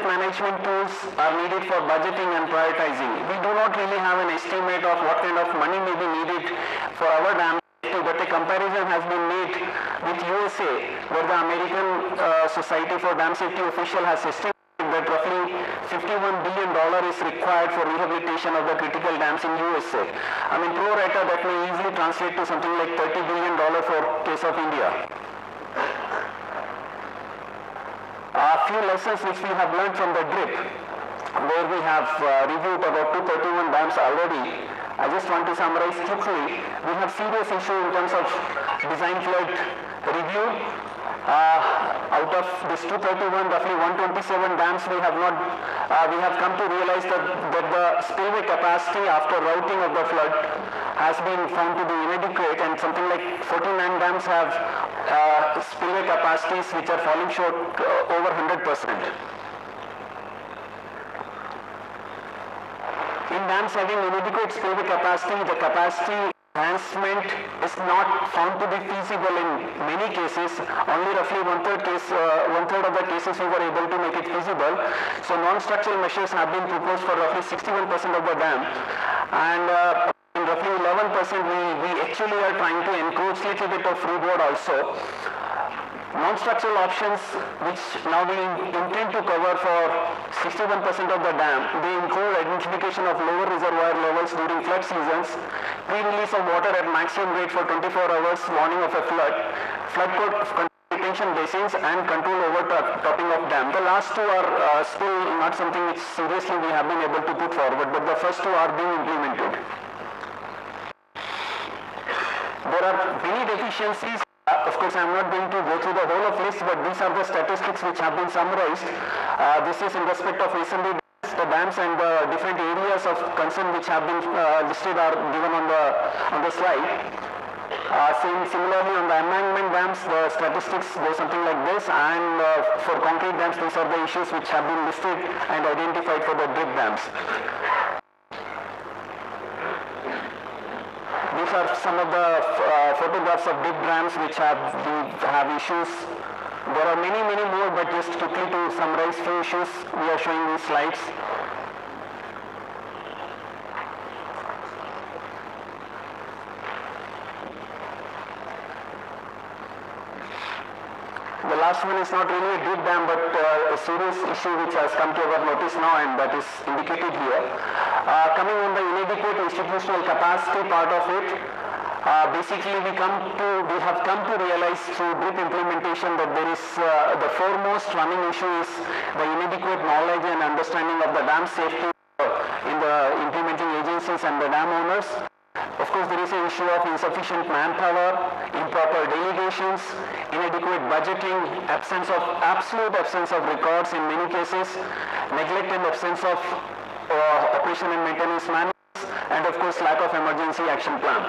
management tools are needed for budgeting and prioritizing. We do not really have an estimate of what kind of money may be needed for our dam safety, but a comparison has been made with USA, where the American Society for Dam Safety official has estimated that roughly $51 billion is required for rehabilitation of the critical dams in USA. I mean, pro rata, that may easily translate to something like $30 billion for case of India. A few lessons which we have learned from the DRIP, where we have reviewed about 231 dams already. I just want to summarize quickly. We have serious issue in terms of design flood review. Out of this 231, roughly 127 dams we have come to realize that the spillway capacity after routing of the flood has been found to be inadequate, and something like 49 dams have spillway capacities which are falling short over 100%. In dams having inadequate spillway capacity, the capacity enhancement is not found to be feasible in many cases. Only roughly one-third of the cases we were able to make it feasible. So non-structural measures have been proposed for roughly 61% of the dam, and in roughly 11% we actually are trying to encroach a little bit of freeboard also. Non-structural options, which now we intend to cover for 61% of the dam, they include identification of lower reservoir levels during flood seasons, pre-release of water at maximum rate for 24 hours, warning of a flood code retention basins, and control over topping of dam. The last two are still not something which seriously we have been able to put forward, but the first two are being implemented. There are many deficiencies. Of course, I am not going to go through the whole of list, but these are the statistics which have been summarized. This is in respect of masonry dams, the dams, and the different areas of concern which have been listed are given on the slide. Similarly, on the embankment dams, the statistics go something like this, and for concrete dams, these are the issues which have been listed and identified for the drip dams. These are some of the photographs of drip dams which have issues. There are many more, but just quickly to summarize few issues, we are showing these slides. The last one is not really a drip dam, but a serious issue which has come to our notice now, and that is indicated here. Coming on the inadequate institutional capacity part of it, basically we have come to realize through DRIP implementation that there is the foremost running issue is the inadequate knowledge and understanding of the dam safety in the implementing agencies and the dam owners. Of course, there is an issue of insufficient manpower, improper delegations, inadequate budgeting, absolute absence of records in many cases, neglect and absence of operation and maintenance manuals, and of course lack of emergency action plan.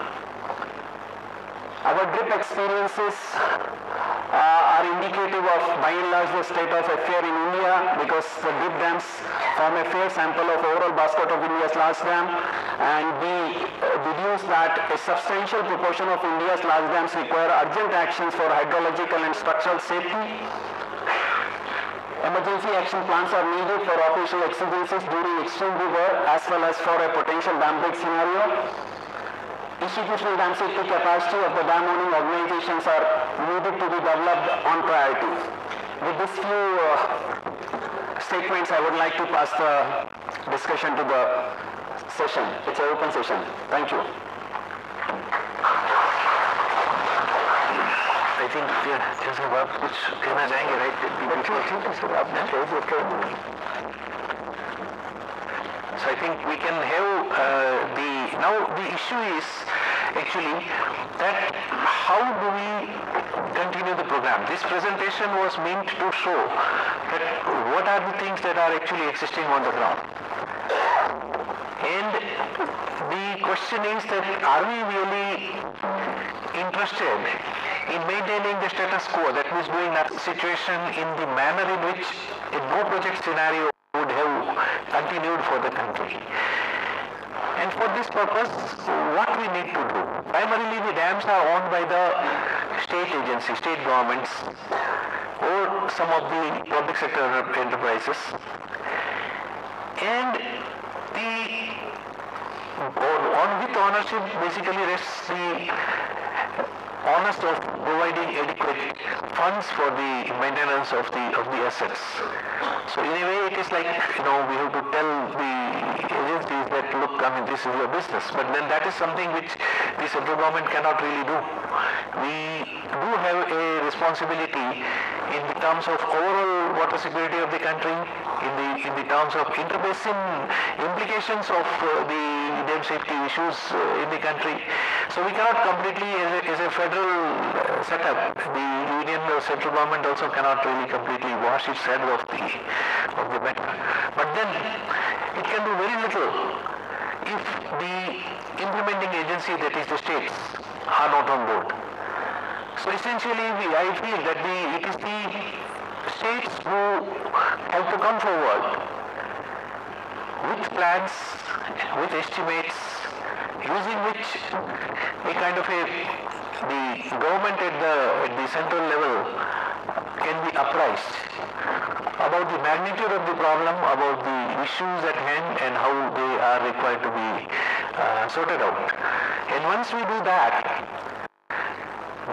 Our DRIP experiences are indicative of, by and large, the state of affair in India, because the drip dams form a fair sample of overall basket of India's large dam, and we deduce that a substantial proportion of India's large dams require urgent actions for hydrological and structural safety. Emergency action plans are needed for operational exigencies during extreme river as well as for a potential dam break scenario. Institutional dam safety capacity of the dam owning organizations are needed to be developed on priority. With these few statements, I would like to pass the discussion to the session. It's an open session. Thank you. I think there's a work which कहना चाहेंगे, right? So I think we can have the issue is actually that how do we continue the program? This presentation was meant to show that what are the things that are actually existing on the ground. And the question is that are we really interested in maintaining the status quo, that means doing that situation in the manner in which a no project scenario would have continued for the country. And for this purpose, what we need to do? Primarily the dams are owned by the state agencies, state governments. or some of the public sector enterprises. And with ownership basically rests the onus of providing adequate funds for the maintenance of the assets. So in a way it is like, we have to tell the agencies that, look, this is your business, but then that is something which the central government cannot really do. We do have a responsibility in the terms of overall water security of the country, in the terms of interbasin implications of the dam safety issues in the country. So we cannot completely, as a federal setup, the union or central government also cannot really completely wash its hands of the matter. But then it can do very little if the implementing agency, that is the states, are not on board. So essentially I feel that it is the states who have to come forward with plans, with estimates, using which the government at the central level can be apprised about the magnitude of the problem, about the issues at hand, and how they are required to be sorted out. And once we do that,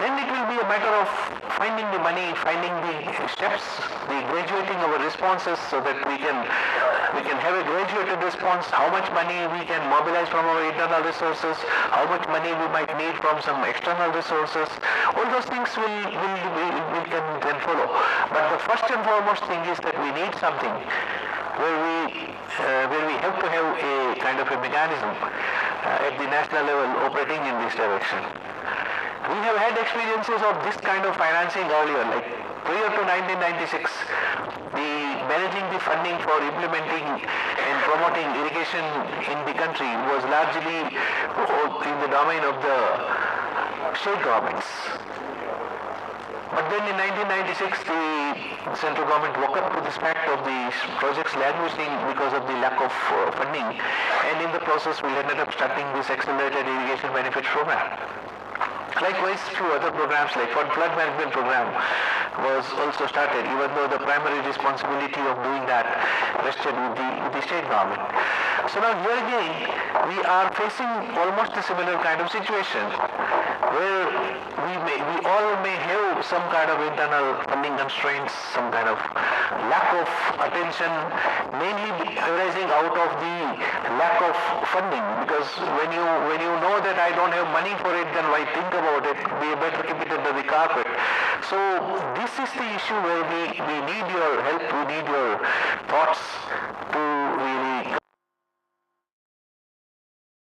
then it will be a matter of finding the money, finding the steps, the graduating our responses, so that we can have a graduated response, how much money we can mobilize from our internal resources, how much money we might need from some external resources. All those things we can follow. But the first and foremost thing is that we need something where we have to have a kind of a mechanism at the national level operating in this direction. We have had experiences of this kind of financing earlier, like prior to 1996, managing the funding for implementing and promoting irrigation in the country was largely in the domain of the state governments. But then in 1996, the central government woke up to this fact of these projects languishing because of the lack of funding, and in the process we ended up starting this accelerated irrigation benefits program. Likewise, few other programs like flood management program was also started, even though the primary responsibility of doing that rested with the state government. So now here again, we are facing almost a similar kind of situation, where we all may have some kind of internal funding constraints, some kind of lack of attention, mainly arising out of the lack of funding. Because when you know that I don't have money for it, then why think about it? We better keep it under the carpet. So this is the issue where we need your help, we need your thoughts,